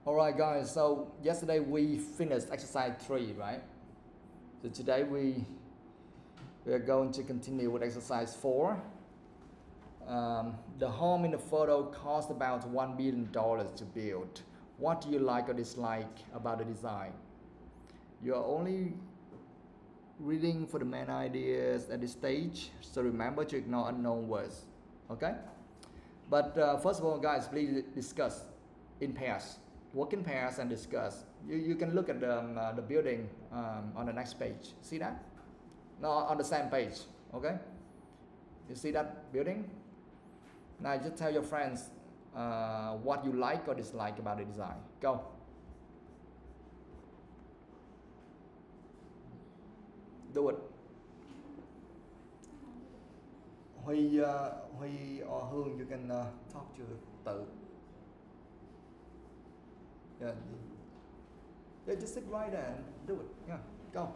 Alright guys, so yesterday we finished exercise 3, right? So today we are going to continue with exercise 4. The home in the photo cost about $1 billion to build. What do you like or dislike about the design? You are only reading for the main ideas at this stage, so remember to ignore unknown words, okay? But first of all guys, please discuss in pairs. Work in pairs and discuss. You can look at the building on the next page. See that? No, on the same page. Okay? You see that building? Now just tell your friends what you like or dislike about the design. Go. Do it. Huy or Hương, you can talk to tự. Yeah, just sit right there and do it. Yeah, go.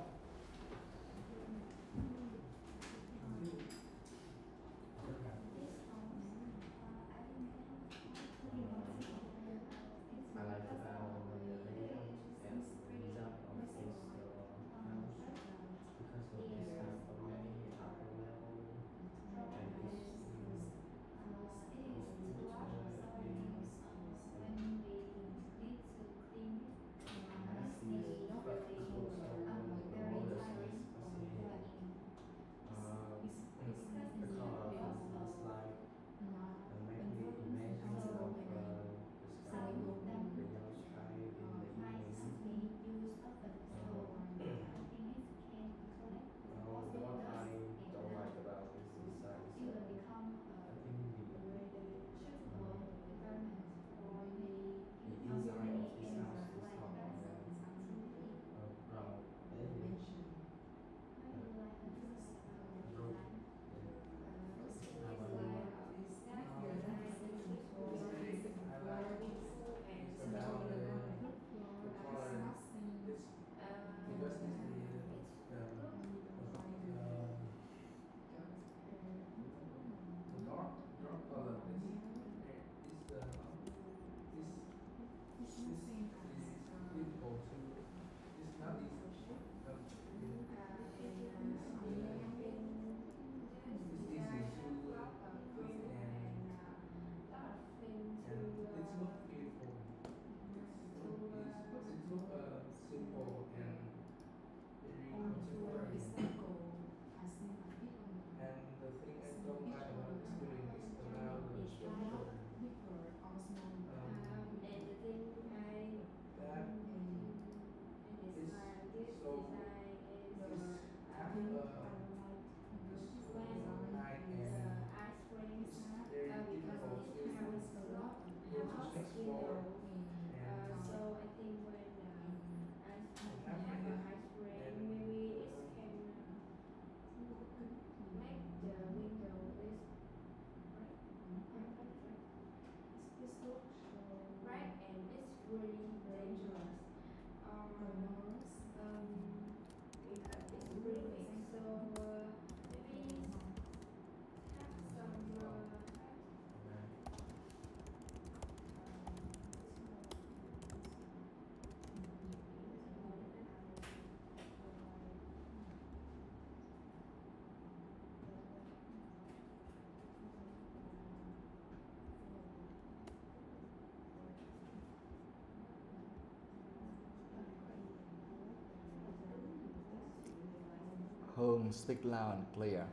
Hương, speak loud and clear.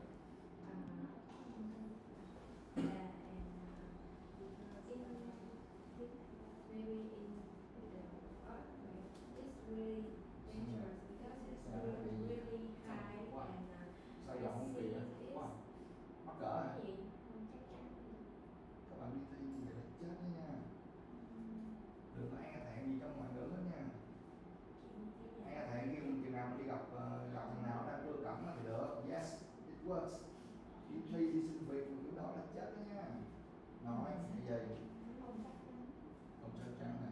Sao giọng không kỳ quá? Mắc cỡ hả? Các bạn đi thi như vậy là chết đó nha. Đừng có e thẹn gì trong ngoại ngữ hết nha. E thẹn khi nào mà đi gặp thằng nào đang đưa cẩm thì được. Yes, it works. Đi thi, đi xin việc kiểu đó là chết đó nha. Nói cái gì? Không chắc chắn nè.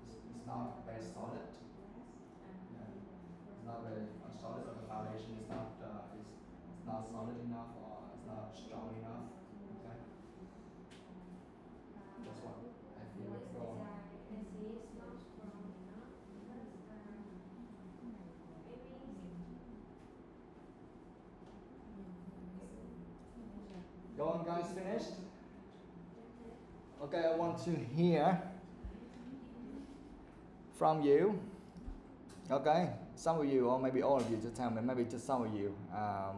It's not very solid. It's not very solid, or the foundation is not it's not solid enough, or it's not strong enough. Okay, that's why on, guys, finished? Okay, I want to hear from you. Okay, some of you, or maybe all of you, just tell me. Maybe just some of you.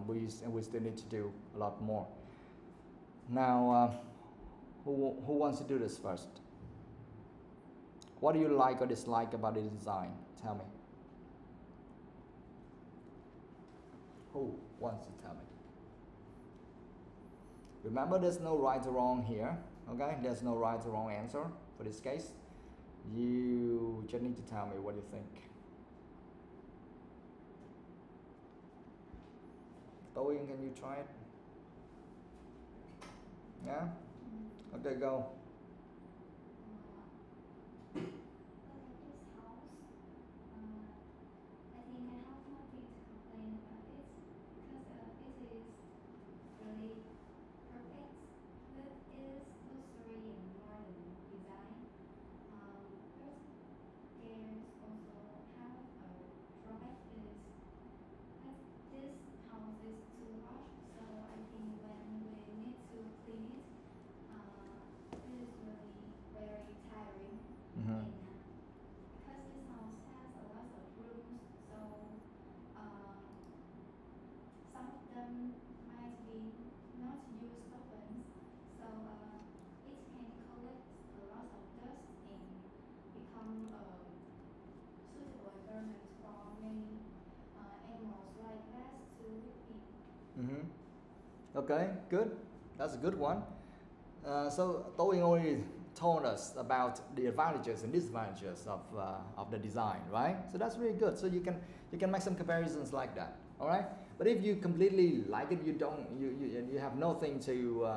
We still need to do a lot more. Now, who wants to do this first? What do you like or dislike about the design? Tell me. Who wants to tell me? Remember, there's no right or wrong here. Okay, there's no right or wrong answer for this case. You just need to tell me what you think. TOEIC, can you try it? Yeah? Okay, go. Okay, good. That's a good one. So TOEIC already told us about the advantages and disadvantages of the design, right? So that's really good. So you can make some comparisons like that. All right. But if you completely like it, you have nothing to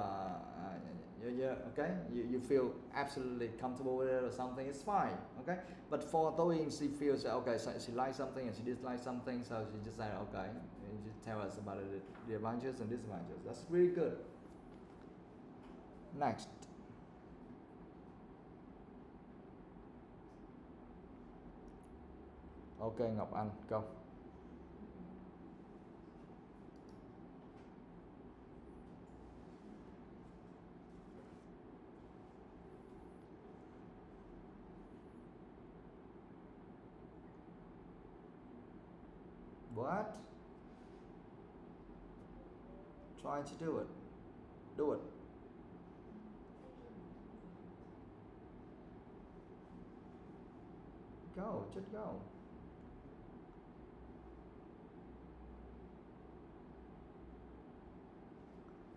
okay, you feel absolutely comfortable with it or something, it's fine. Okay. But for TOEIC, she feels okay. So she likes something and she dislikes something, so she just said okay. And just tell us about it, the advantages and disadvantages. That's really good. Next. Okay, Ngọc Anh, go. What? Try to do it. Do it. Go, just go.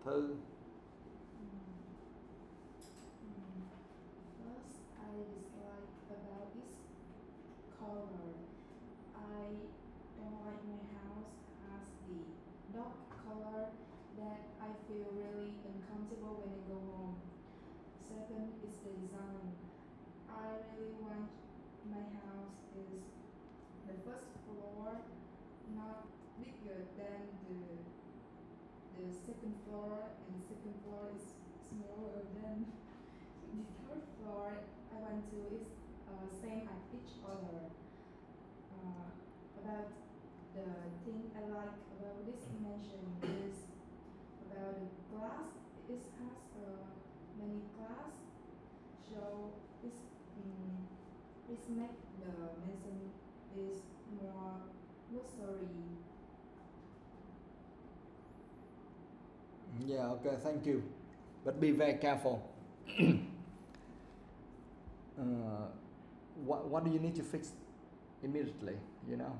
Thư. First, I dislike about this color. I don't like my house has the dark color that I feel really uncomfortable when I go home. Second is the design. I really want my house is the first floor not bigger than the second floor, and the second floor is smaller than the third floor. I want to is same at each other. About the thing I like about this dimension is about the glass. It has many glass, so it's make the mansion is more luxury. Yeah, okay, thank you. But be very careful. What do you need to fix immediately, you know?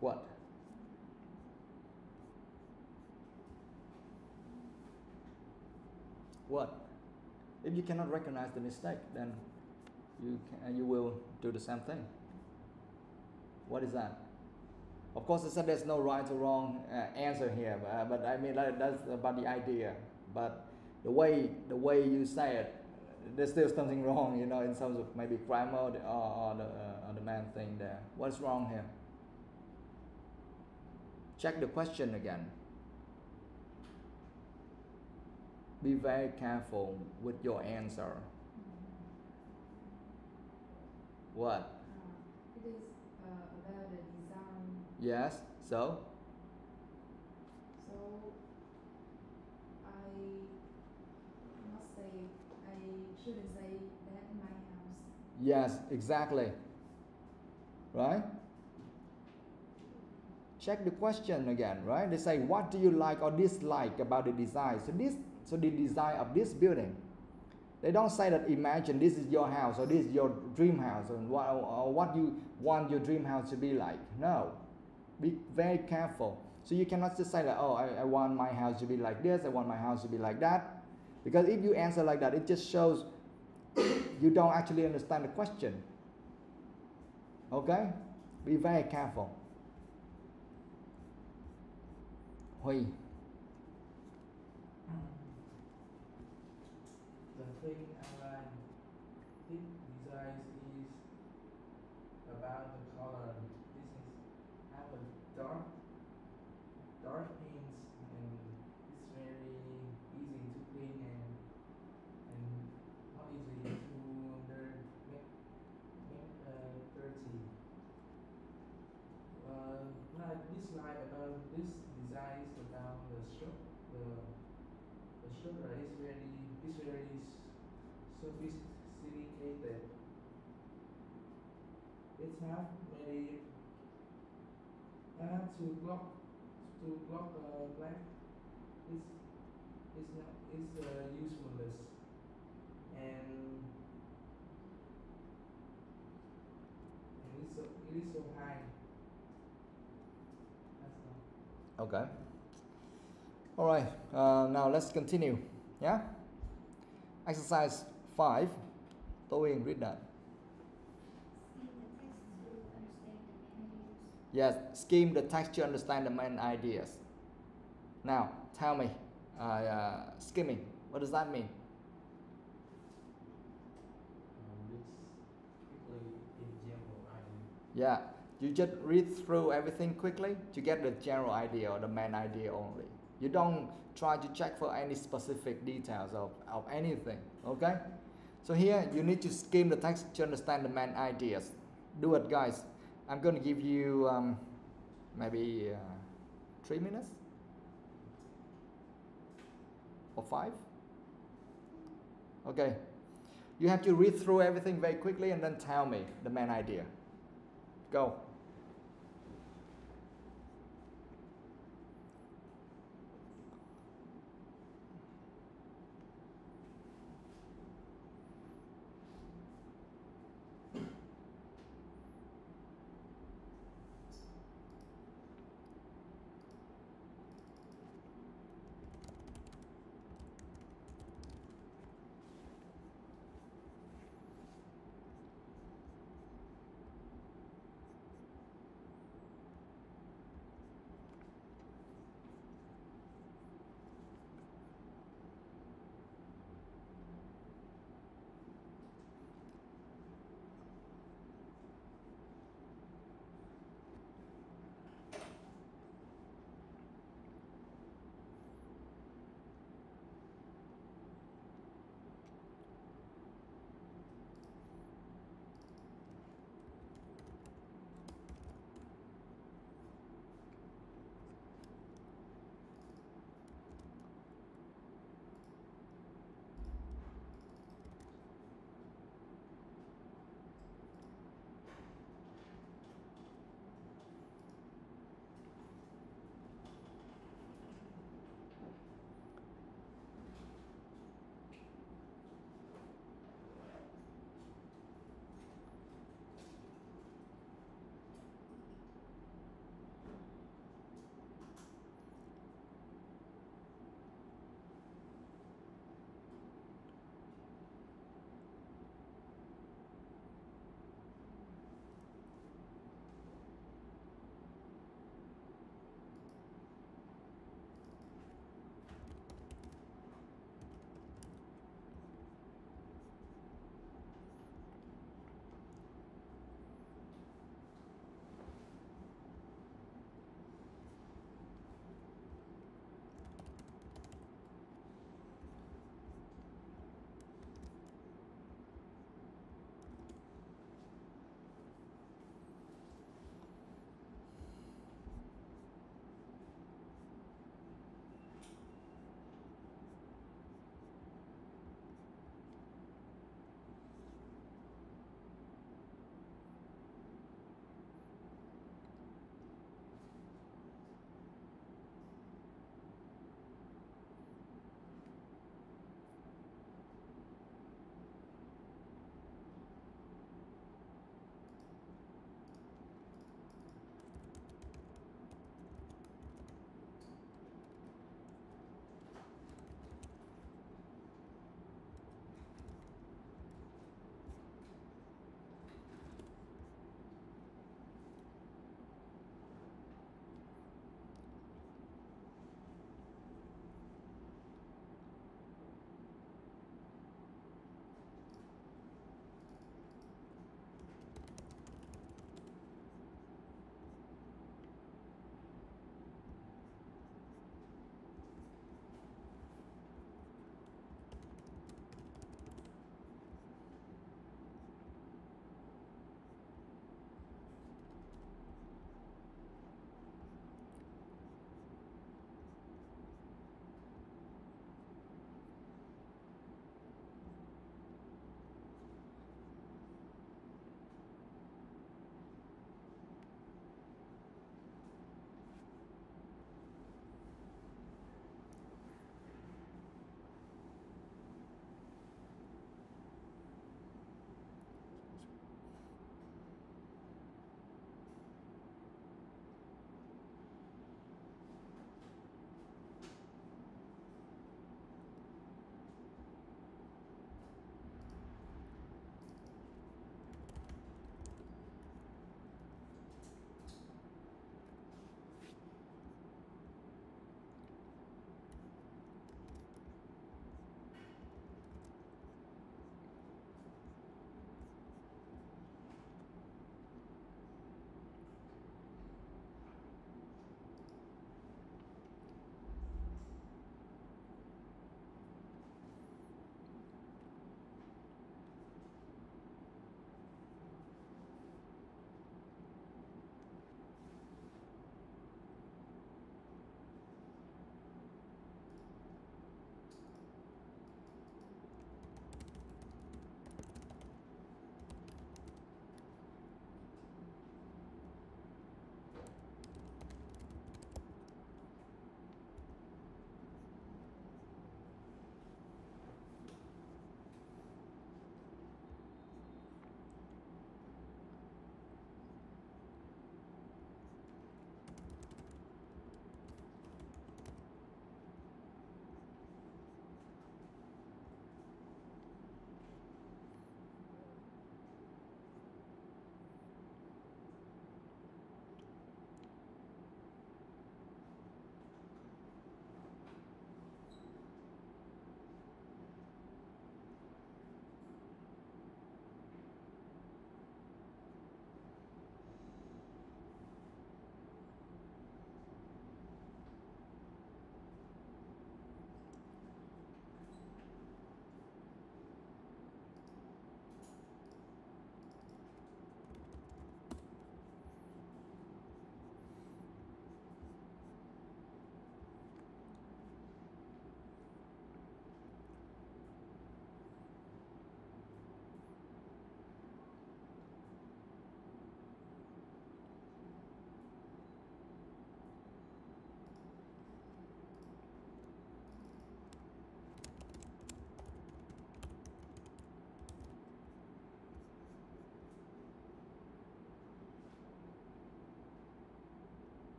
What? What? If you cannot recognize the mistake, then you will do the same thing. What is that? Of course, I said there's no right or wrong answer here, but I mean that's about the idea. But the way you say it, there's still something wrong, you know, in terms of maybe grammar or the main thing there. What's wrong here? Check the question again. Be very careful with your answer. What? It is about the design. Yes. So? So shouldn't say that in my house. Yes, exactly. Right? Check the question again, right? They say, what do you like or dislike about the design? So the design of this building. They don't say that imagine this is your house or this is your dream house or what you want your dream house to be like. No. Be very careful. So you cannot just say that, oh, I want my house to be like this, I want my house to be like that. Because if you answer like that, it just shows you don't actually understand the question. Okay? Be very careful. Huy. The thing I like this design is about the color. This is have a dark paints and it's very easy to clean and not easy to make dirty. Like dislike about this design is about the structure. The structure is very sophisticated. It have many to block black. It's not useless and it is so high. That's all. Okay. All right. Now let's continue. Yeah. Exercise 5. Toeing, read that. Yes. Skim the text to understand the main ideas. Now, tell me, skimming. What does that mean? Yeah, you just read through everything quickly to get the general idea or the main idea only. You don't try to check for any specific details of anything, okay? So here you need to skim the text to understand the main ideas. Do it, guys. I'm going to give you maybe 3 minutes or 5. Okay. You have to read through everything very quickly and then tell me the main idea. Go.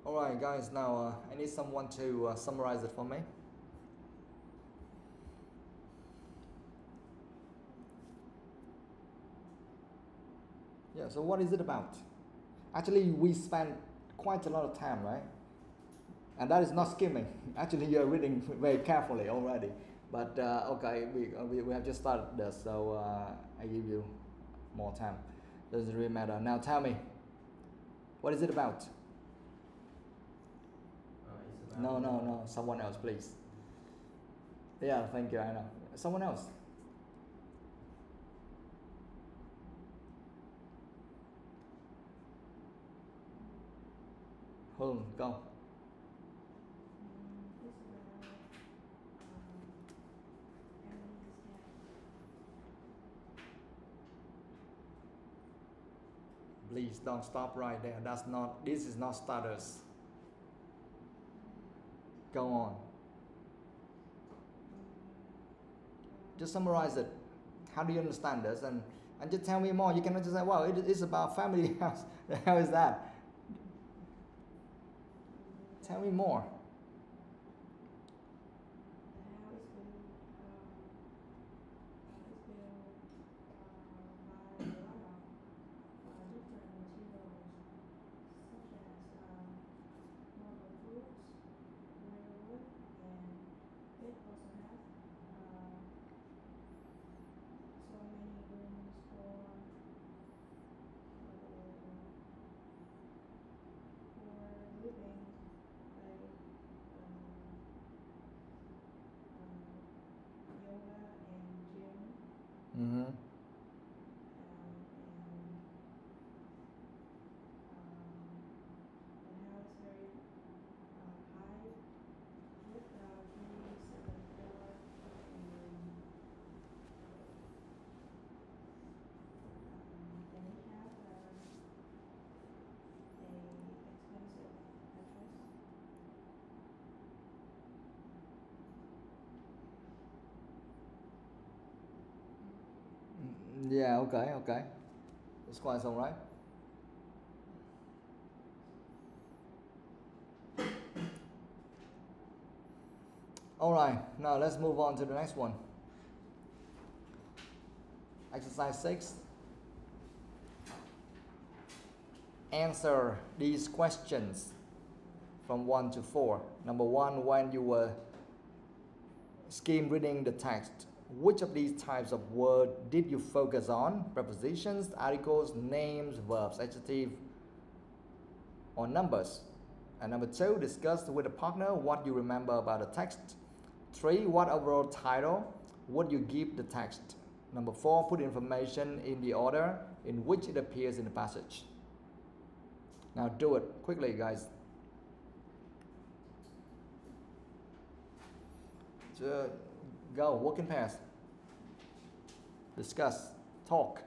Alright guys, now I need someone to summarize it for me. Yeah, so what is it about? Actually, we spent quite a lot of time, right? And that is not skimming. Actually, you're reading very carefully already. But okay, we have just started this, so I give you more time. Doesn't really matter. Now tell me, what is it about? It's about No, someone else, please. Yeah, thank you, I know. Someone else. Hương, go. Please don't stop right there. That's not. This is not starters. Go on. Just summarize it. How do you understand this? And just tell me more. You cannot just say, "Well, it is about family house." The hell is that? Tell me more. Mm-hmm. Yeah, okay. It's quite all right. Alright, now let's move on to the next one. Exercise 6. Answer these questions from 1 to 4. Number 1, when you were skim reading the text, which of these types of word did you focus on? Prepositions, articles, names, verbs, adjective, or numbers? And number 2, discuss with a partner what you remember about the text. 3, what overall title would you give the text? Number 4, put information in the order in which it appears in the passage. Now do it quickly, guys. So, go, work in pairs. Discuss, talk.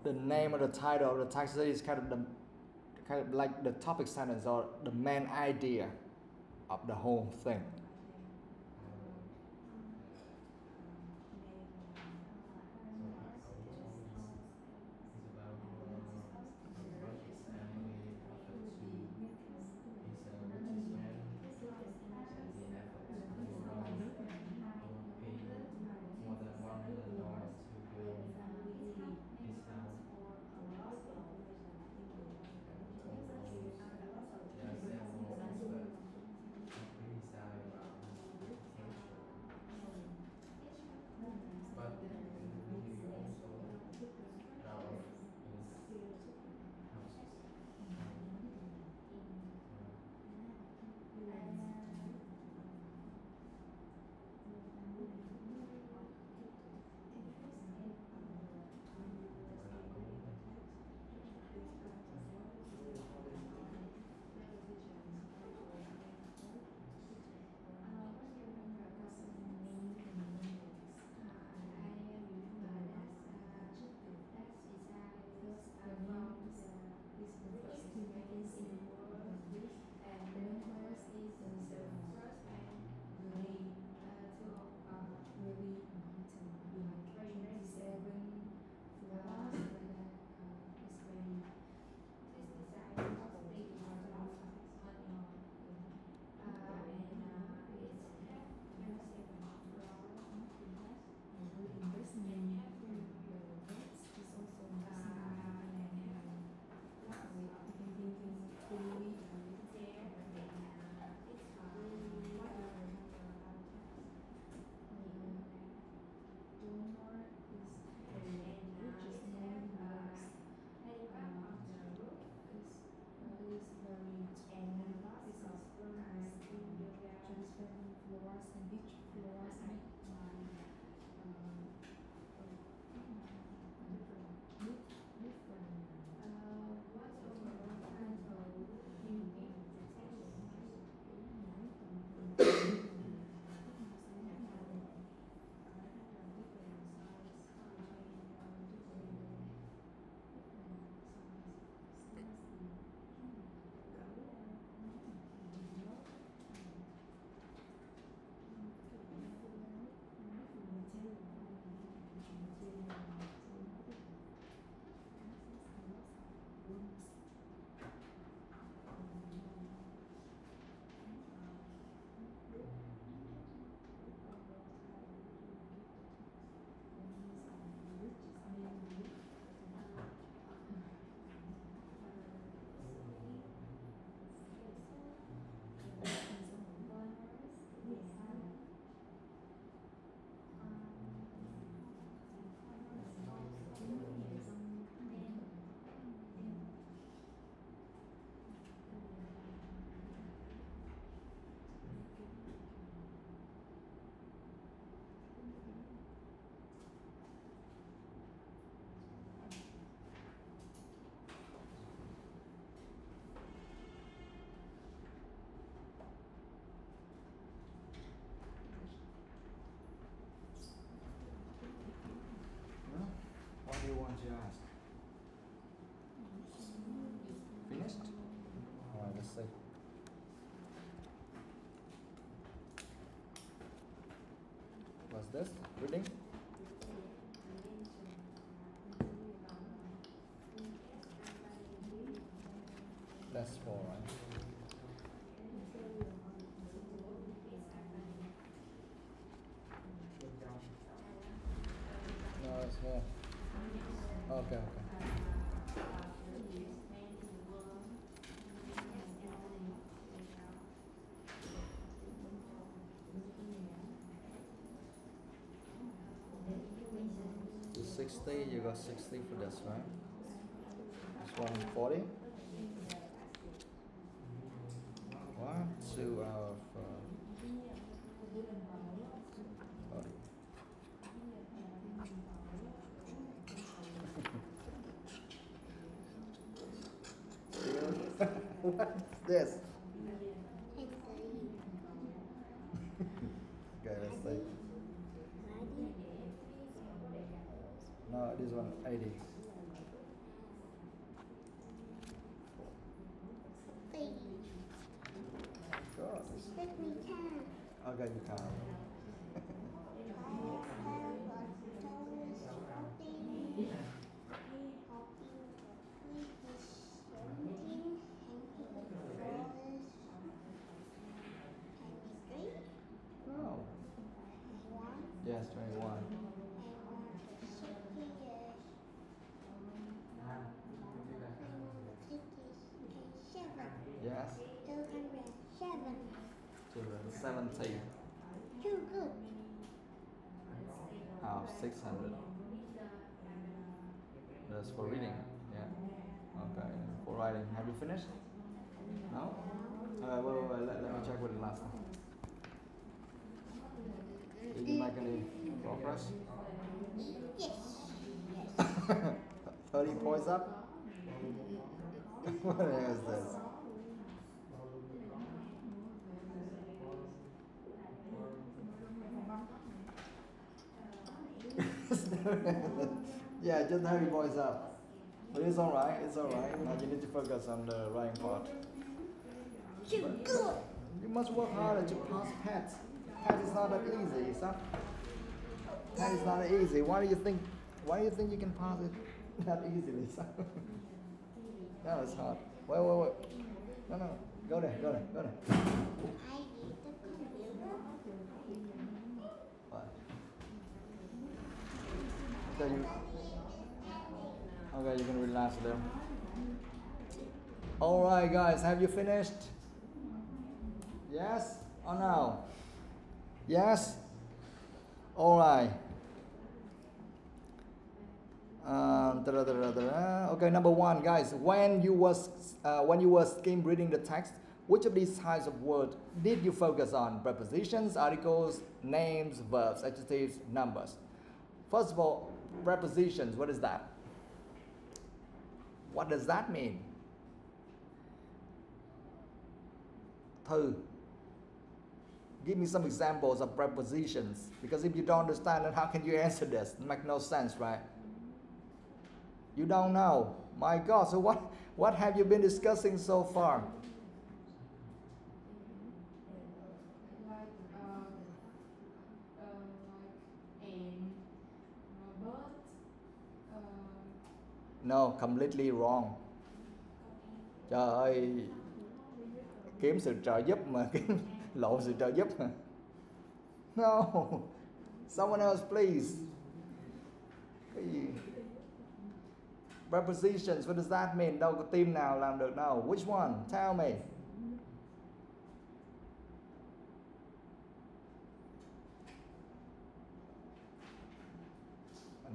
the name or the title of the text is kind of like the topic sentence or the main idea of the whole thing. What do you want to ask? Finished? Alright, let's see. What's this? Reading? That's 4, right? No, it's here. Okay, okay. So 60, you got 60 for this, right? This one 40. 1, 2 out of 40. What's this? Okay, let's see. No, this one 80. Okay, you can. Oh. Yes, 21. Yes. 270 Too good. out of 600. That's for reading. Yeah. Okay. For writing, have you finished? No. Wait. Let me check with the last one. Did you make any progress? Yes. 30 points up? What is this? Yeah, just 30 points up. But it's alright, it's alright. Now you need to focus on the writing part. Too good. You must work harder to pass PET. PET is not that easy, son. PET is not that easy. Why do you think you can pass it that easily, son? No, it's hard. Wait. No. Go there. I need the computer. What? Okay, you can relax there. Alright guys, have you finished? Yes or no? Yes? Alright. Okay, number one, guys. When you were skim reading the text, which of these types of words did you focus on? Prepositions, articles, names, verbs, adjectives, numbers. First of all, prepositions. What is that? What does that mean? Thư. Give me some examples of prepositions. Because if you don't understand, then how can you answer this? It makes no sense, right? You don't know. My God, so what have you been discussing so far? Like and but No, completely wrong. Trời ơi, kiếm sự trợ giúp mà kiếm lộ sự trợ giúp mà. No, someone else please. Cái gì? Prepositions, what does that mean? Đâu có team nào làm được đâu. Which one? Tell me.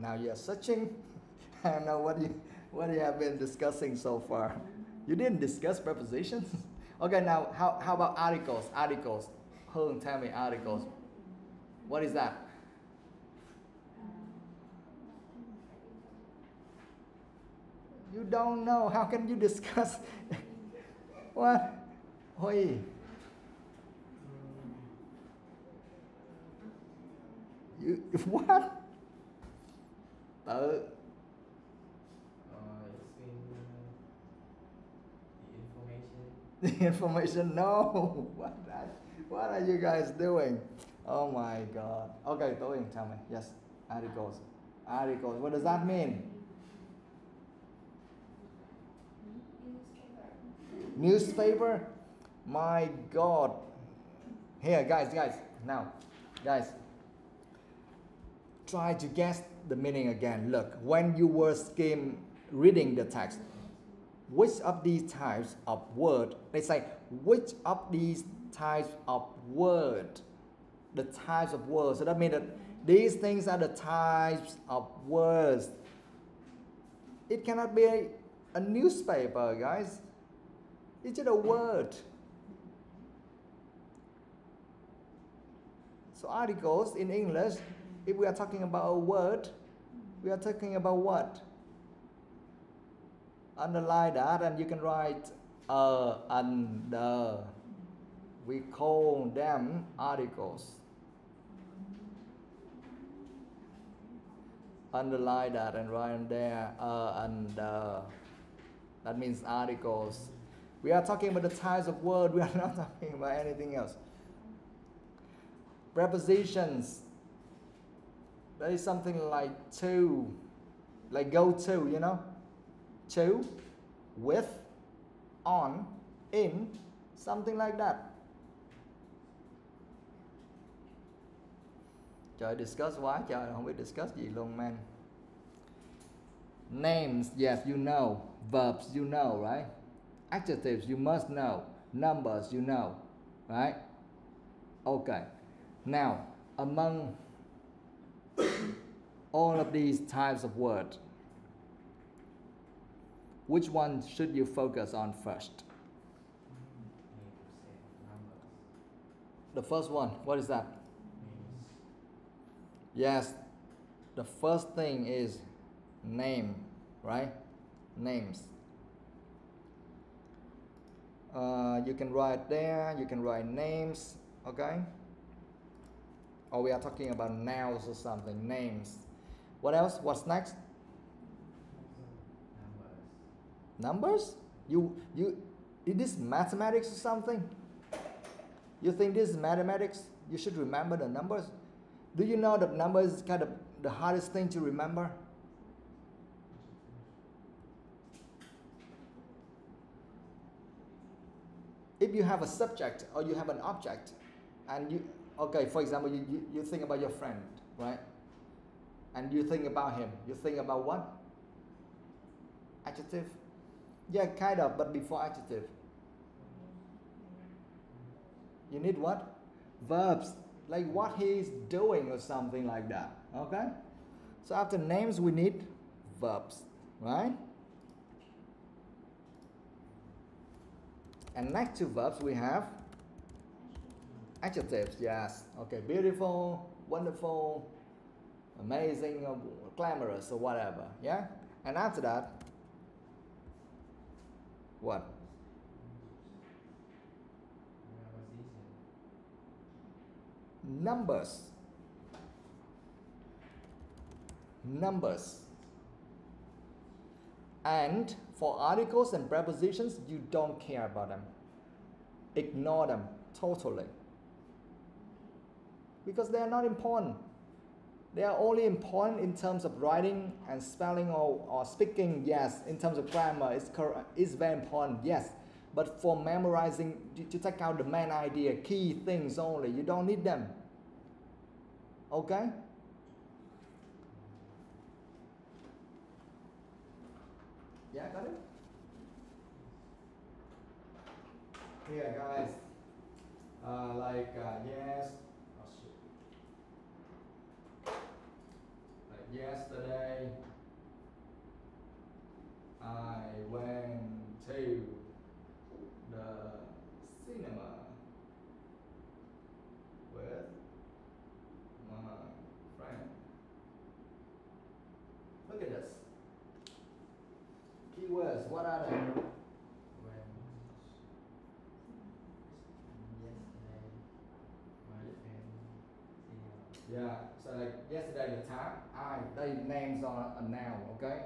Now you're searching. I don't know what you have been discussing so far. You didn't discuss prepositions? Okay, now how about articles? Articles. Hương, tell me articles. What is that? You don't know. How can you discuss? What? Oi. You what? Tự. The information. The information? No. What are you guys doing? Oh my God. Okay, TOEIC, tell me. Yes, articles. Articles. What does that mean? Newspaper? My God. Here, guys. Now, guys. Try to guess the meaning again. Look, when you were skim reading the text, which of these types of word, let's say, which of these types of word, the types of words, so that means that these things are the types of words. It cannot be a newspaper, guys. It's just a word. So articles in English, if we are talking about a word, we are talking about what? Underline that and you can write under. We call them articles. Underline that and write in there under. That means articles. We are talking about the types of word. We are not talking about anything else. Prepositions. There is something like to, like go to, you know? To, with, on, in, something like that. Trời, discuss quá trời, không biết discuss gì luôn man. Names, yes, you know. Verbs, you know, right? Adjectives, you must know. Numbers, you know, right? Okay. Now, among all of these types of words, which one should you focus on first? The first one, what is that? Yes, the first thing is name, right? Names. You can write there, you can write names, okay? Or we are talking about nouns or something, names. What else? What's next? Numbers? Is this mathematics or something? You think this is mathematics? You should remember the numbers. Do you know that numbers is kind of the hardest thing to remember? If you have a subject or you have an object, and you, okay, for example, you think about your friend, right? And you think about him. You think about what? Adjective? Yeah, kind of, but before adjective. You need what? Verbs. Like what he is doing or something like that. Okay? So after names, we need verbs, right? And next to verbs, we have adjectives. Yes. Okay. Beautiful, wonderful, amazing, or glamorous, or whatever. Yeah. And after that, what? Numbers. Numbers. And for articles and prepositions, you don't care about them. Ignore them totally. Because they are not important. They are only important in terms of writing and spelling or speaking, yes. In terms of grammar, it's very important, yes. But for memorizing, to take out the main idea, key things only, you don't need them. Okay? Yeah, got it? Here, guys. Yes. Oh, shit. Like yesterday, I went to the cinema with my friend. Look at this. Keywords, what are they? Yeah, so like yesterday the time, they names are a noun, okay?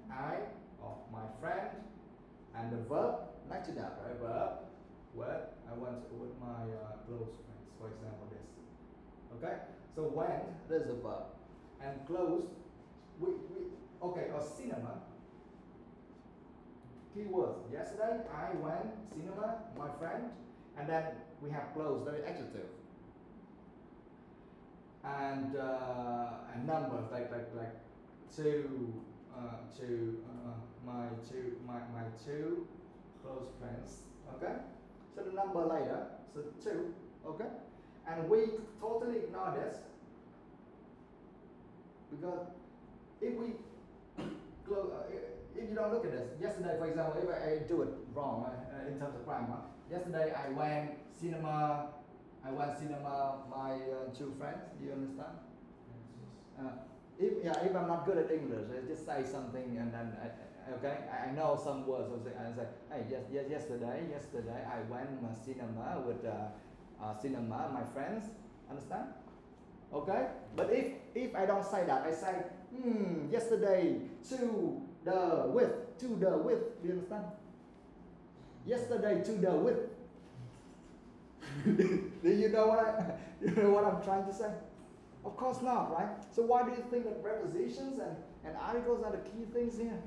I, or my friend, and the verb next to that, right? Verb, what? I went with my close friends, for example, this. Okay? So went, there's a verb. And close, okay, or cinema. Keywords, yesterday I went cinema, my friend, and then we have close, that is adjective. And numbers like my two close friends. Okay, so the number later, so 2. Okay, and we totally ignore this because if we close, if you don't look at this, yesterday, for example, if I do it wrong in terms of grammar, yesterday I went cinema. My 2 friends. Do you understand? If I'm not good at English, I just say something and then I know some words. I say, hey, yesterday I went cinema with my friends. Understand? Okay. But if I don't say that, I say yesterday to the with. Do you understand? Yesterday to the with. Do you know what I'm trying to say? Of course not, right? So why do you think that prepositions and articles are the key things here?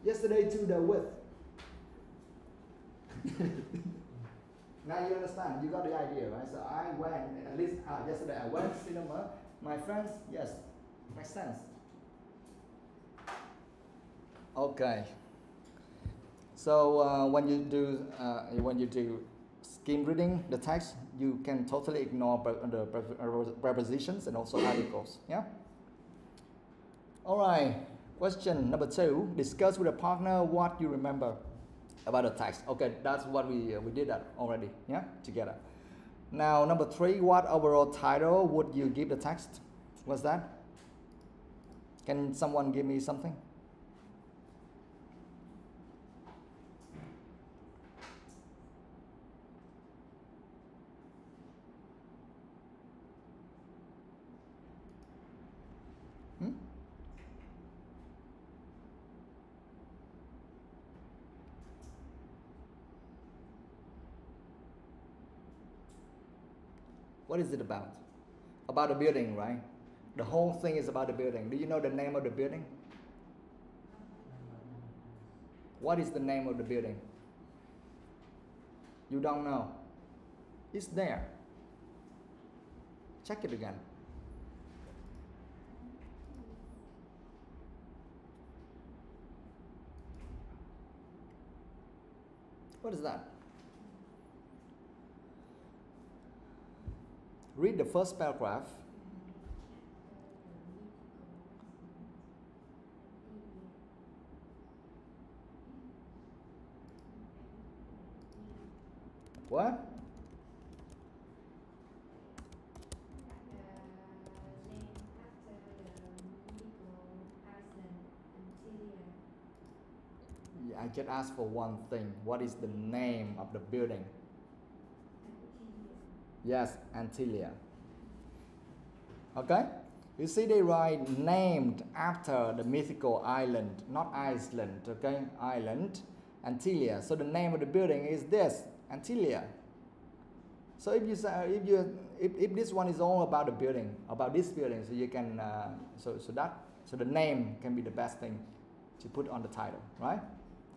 Yesterday too, they're with. Now you understand, you got the idea, right? So I went, at least yesterday I went to cinema. My friends, yes, makes sense. Okay. So when you do skim reading the text, you can totally ignore the prepositions and also articles. Yeah. All right. Question number 2. Discuss with a partner what you remember about the text. Okay, that's what we did that already. Yeah, together. Now number 3. What overall title would you give the text? What's that? Can someone give me something? What is it about? About the building, right? The whole thing is about the building. Do you know the name of the building? What is the name of the building? You don't know. It's there. Check it again. What is that? Read the first paragraph. What? I just asked for one thing. What is the name of the building? Yes, Antilia. Okay? You see they write named after the mythical island, not Iceland, okay? Island, Antilia. So the name of the building is this, Antilia. So if you say, if this one is all about the building, about this building, so you can so the name can be the best thing to put on the title, right?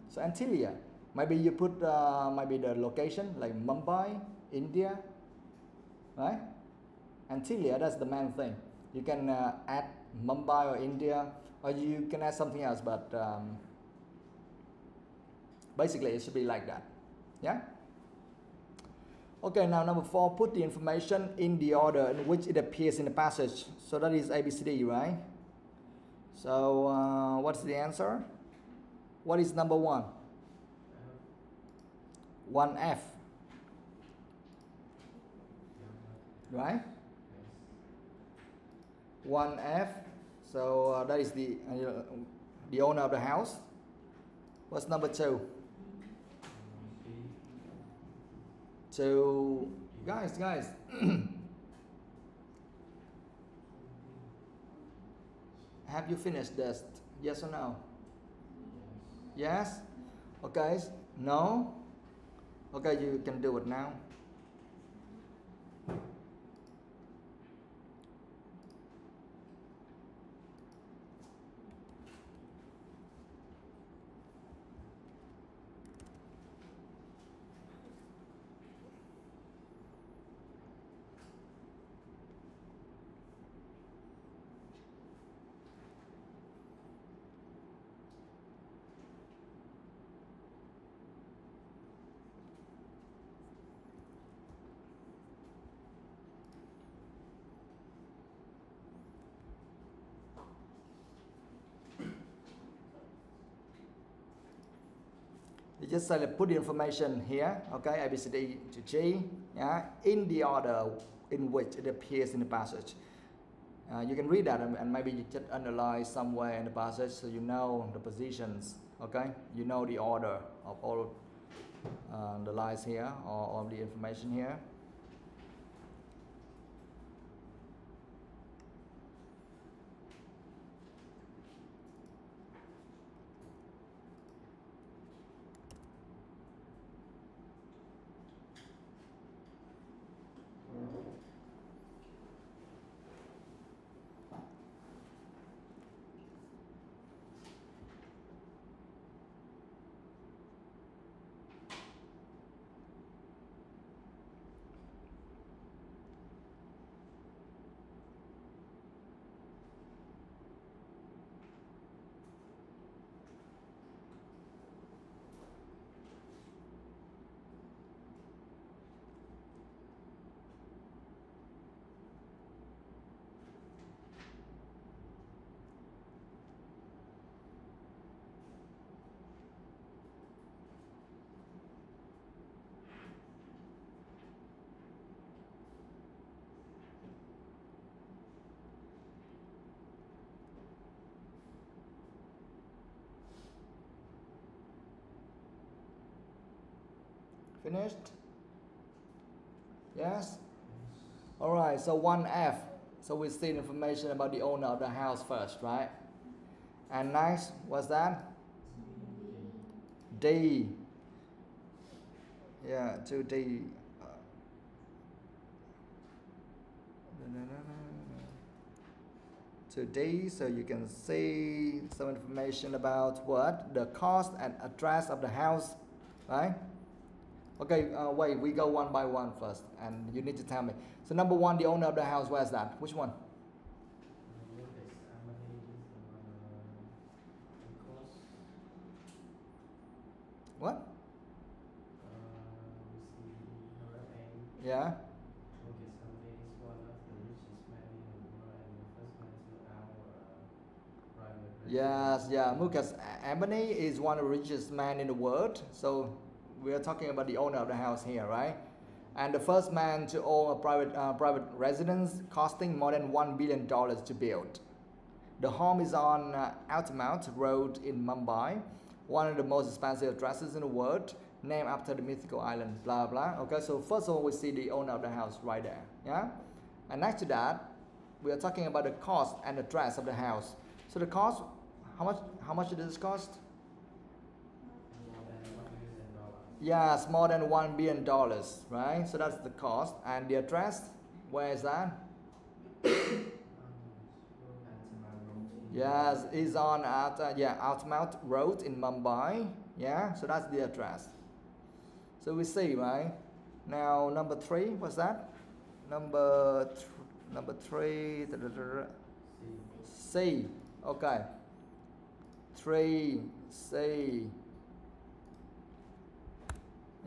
So Antilia, maybe you put maybe the location like Mumbai, India, right? Antilia, that's the main thing. You can add Mumbai or India, or you can add something else, but basically it should be like that. Yeah? Okay, now number 4, put the information in the order in which it appears in the passage. So that is ABCD, right? So what's the answer? What is number 1? 1F. Right? 1F. So that is the owner of the house. What's number 2? So guys, have you finished this? Yes or no? Yes? Okay. No? Okay, you can do it now. You just say put the information here, okay, A, B, C, D to G, yeah, in the order in which it appears in the passage. You can read that and maybe you just underline somewhere in the passage so you know the positions, okay? You know the order of all the lines here or all the information here. Finished? Yes? Alright, so 1F. So we see information about the owner of the house first, right? And next, what's that? D. Yeah, 2D. Today, so you can see some information about what? The cost and address of the house, right? Okay, wait, we go one by one first, and you need to tell me. So number one, the owner of the house, where's that? Which one? What? Yeah. Yes, yeah. Lucas Ebony is one of the richest man in the world. So we are talking about the owner of the house here, right? And the first man to own a private residence costing more than $1 billion to build. The home is on Altamount Road in Mumbai, one of the most expensive addresses in the world, named after the mythical island, blah, blah. Okay, so first of all, we see the owner of the house right there, yeah? And next to that, we are talking about the cost and address of the house. So the cost, how much did this cost? Yes, more than $1 billion, right? So that's the cost. And the address, where is that? Yes, it's on Altamount Road in Mumbai. Yeah, so that's the address. So we see, right? Now number 3, what's that? Number 3, C. Okay. 3, C.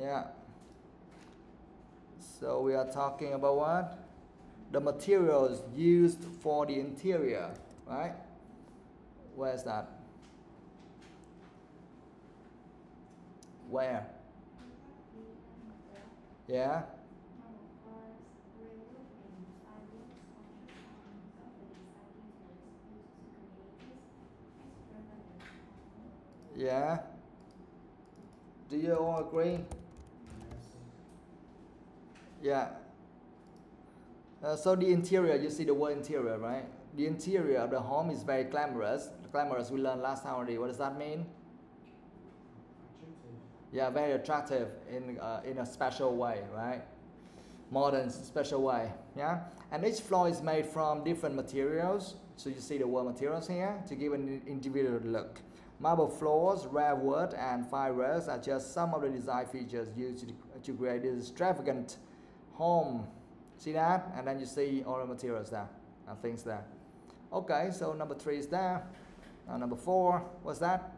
Yeah. So we are talking about what? The materials used for the interior, right? Where's that? Where? Yeah. Yeah. Do you all agree? Yeah. So the interior, you see the word interior, right? The interior of the home is very glamorous. Glamorous, we learned last time already. What does that mean? Yeah, very attractive in a special way, right? Modern, special way, yeah? And each floor is made from different materials. So you see the word materials here to give an individual look. Marble floors, rare wood, and fine rails are just some of the design features used to create this extravagant home. See that? And then you see all the materials there and things there. Okay, so number 3 is there. Now number 4, what's that?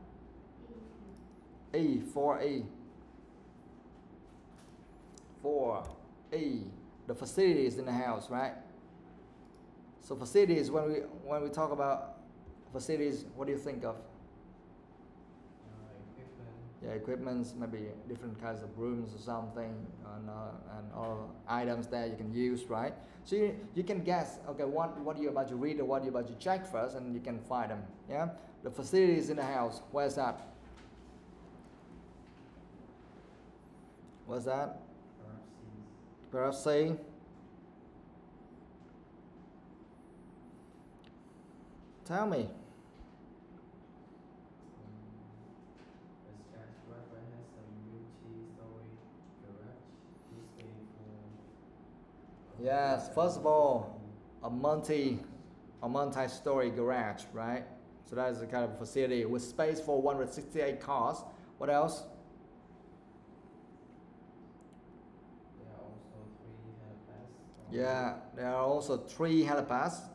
E, 4E. 4E, the facilities in the house, right? So facilities, when we talk about facilities, what do you think of? Yeah, equipments, maybe different kinds of rooms or something, and all items that you can use, right? So you can guess, okay, what you're about to read or what you're about to check first, and you can find them, yeah? The facilities in the house, where's that? What's that? Perhaps C. Tell me. Yes, first of all, a multi-story garage, right? So that is the kind of facility with space for 168 cars. What else? Yeah, there are also 3 helipads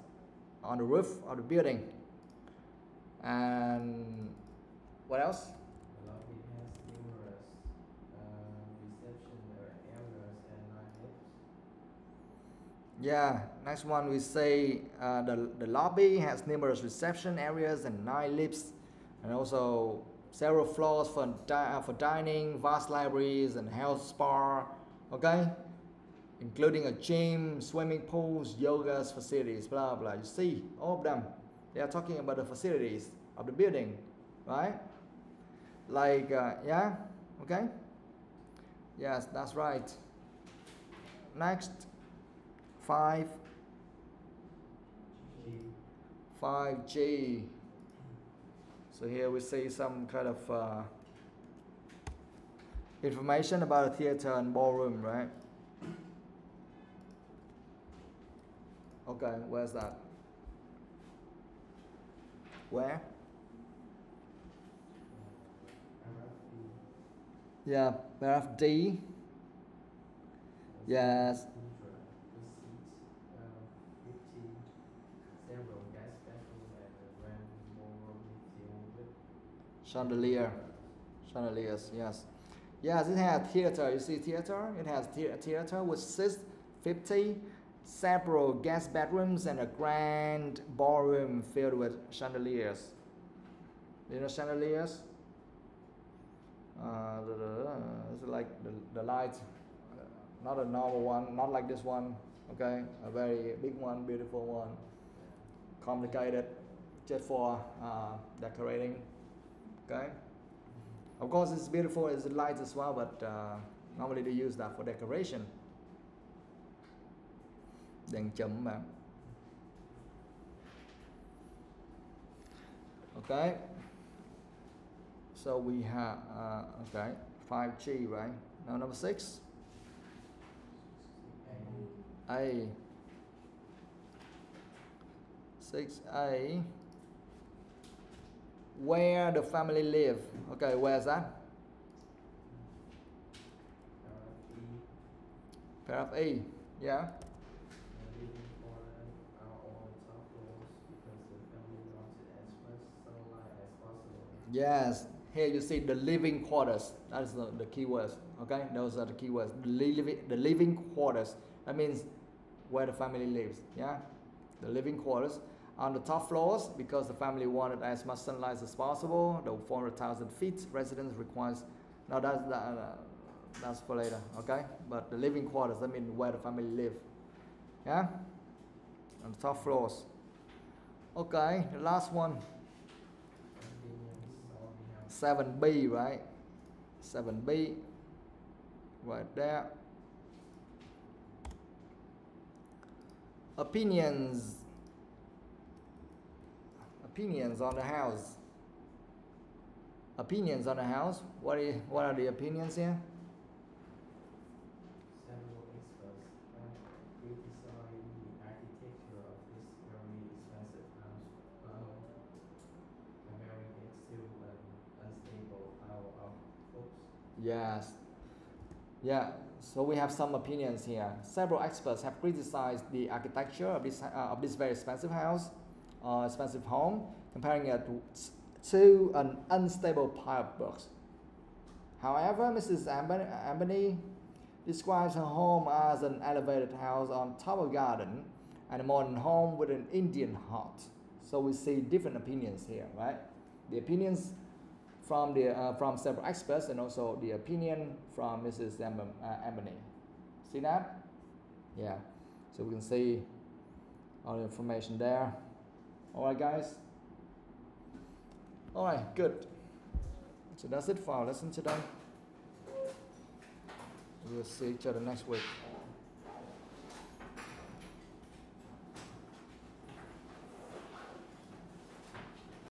on the roof of the building. And what else? The lobby has numerous reception areas and 9 lifts. Yeah, next one we say the lobby has numerous reception areas and 9 lifts, and also several floors for dining, vast libraries and health spa, okay? Including a gym, swimming pools, yoga facilities, blah, blah. You see, all of them, they are talking about the facilities of the building, right? Like, yeah, okay? Yes, that's right. Next, 5. 5G. So here we see some kind of information about a theater and ballroom, right? Okay, where's that? Where? Yeah, paragraph D. Yes. Chandelier. Chandeliers, yes. Yes, it has theater. You see theater? It has theater with 50 several guest bedrooms and a grand ballroom filled with chandeliers. You know chandeliers? It's like the light, not a normal one, not like this one, okay? A very big one, beautiful one, complicated, just for decorating, okay? Of course, it's beautiful, it's light as well, but normally they use that for decoration. Đèn chùm bạn. Okay. So we have, okay, 5G, right? Now number 6. A. 6A. Where the family live. Okay, where's that? Paragraph E. Yeah. Yes, here you see the living quarters. That is the key words. Okay, those are the key words. The living quarters. That means where the family lives. Yeah, the living quarters. On the top floors, because the family wanted as much sunlight as possible, the 400,000 feet residence requires. Now that's for later. Okay, but the living quarters, that means where the family live. Yeah, on the top floors. Okay, the last one. 7B, right? 7B, right there. Opinions on the house. Opinions on the house. What are the opinions here? Several experts criticize the architecture of this very expensive house, comparing it to an unstable pile of books. Yes. Yeah. So we have some opinions here. Several experts have criticized the architecture of this very expensive house, expensive home, comparing it to an unstable pile of books. However, Mrs. Ambany describes her home as an elevated house on top of a garden and a modern home with an Indian heart. So we see different opinions here, right? The opinions from several experts and also the opinion from Mrs. Ambany. See that? Yeah. So we can see all the information there. All right, guys. All right, good. So that's it for our lesson today. We'll see each other next week.